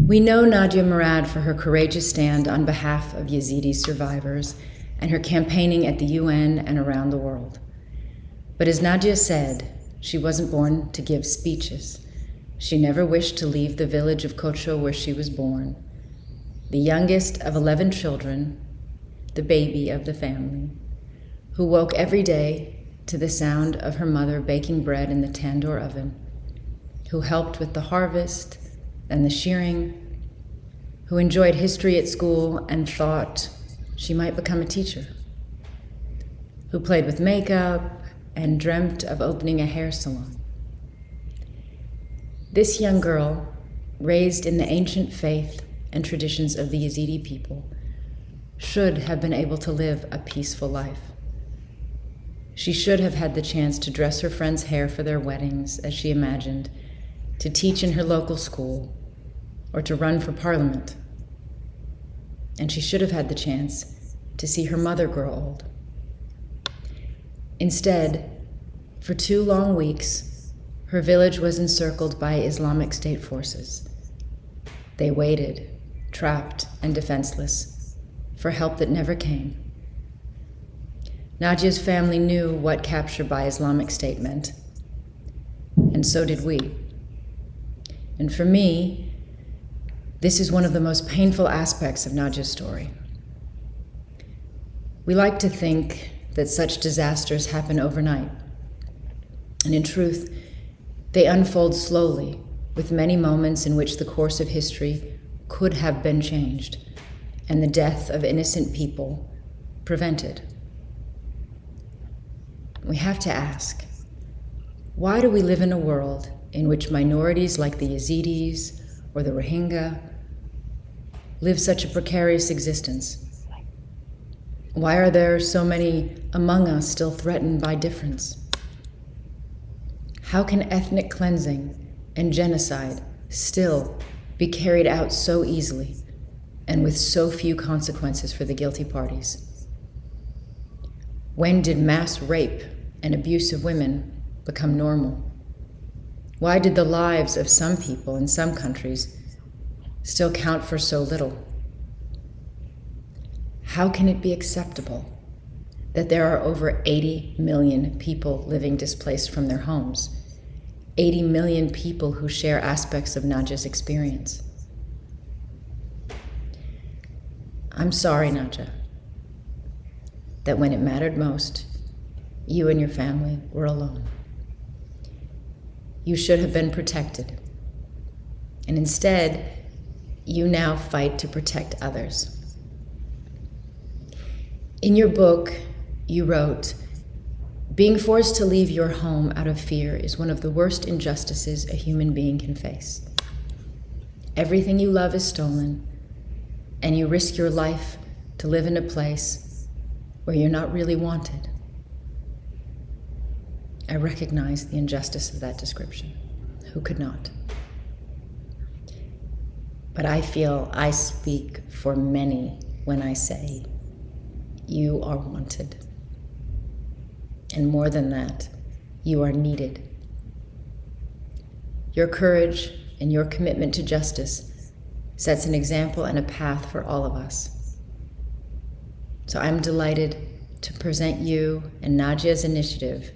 We know Nadia Murad for her courageous stand on behalf of Yazidi survivors and her campaigning at the UN and around the world. But as Nadia said, she wasn't born to give speeches. She never wished to leave the village of Kocho where she was born, the youngest of 11 children, the baby of the family, who woke every day to the sound of her mother baking bread in the tandoor oven, who helped with the harvest and the shearing, who enjoyed history at school and thought she might become a teacher, who played with makeup and dreamt of opening a hair salon. This young girl, raised in the ancient faith and traditions of the Yazidi people, should have been able to live a peaceful life. She should have had the chance to dress her friends' hair for their weddings, as she imagined, to teach in her local school, or to run for parliament. And she should have had the chance to see her mother grow old. Instead, for 2 long weeks, her village was encircled by Islamic State forces. They waited, trapped and defenseless, for help that never came. Nadia's family knew what capture by Islamic State meant, and so did we. And for me, this is one of the most painful aspects of Nadia's story. We like to think that such disasters happen overnight, and in truth, they unfold slowly, with many moments in which the course of history could have been changed, and the death of innocent people prevented. We have to ask, why do we live in a world in which minorities like the Yazidis or the Rohingya live such a precarious existence? Why are there so many among us still threatened by difference? How can ethnic cleansing and genocide still be carried out so easily and with so few consequences for the guilty parties? When did mass rape and abuse of women become normal? Why did the lives of some people in some countries still count for so little? How can it be acceptable that there are over 80 million people living displaced from their homes, 80 million people who share aspects of Nadia's experience? I'm sorry, Nadia, that when it mattered most, you and your family were alone. You should have been protected, and instead, you now fight to protect others. In your book, you wrote, "Being forced to leave your home out of fear is one of the worst injustices a human being can face. Everything you love is stolen, and you risk your life to live in a place where you're not really wanted." I recognize the injustice of that description. Who could not? But I feel I speak for many when I say, you are wanted. And more than that, you are needed. Your courage and your commitment to justice sets an example and a path for all of us. So I'm delighted to present you and Nadia's initiative,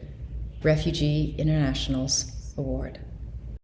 Refugee International's Award.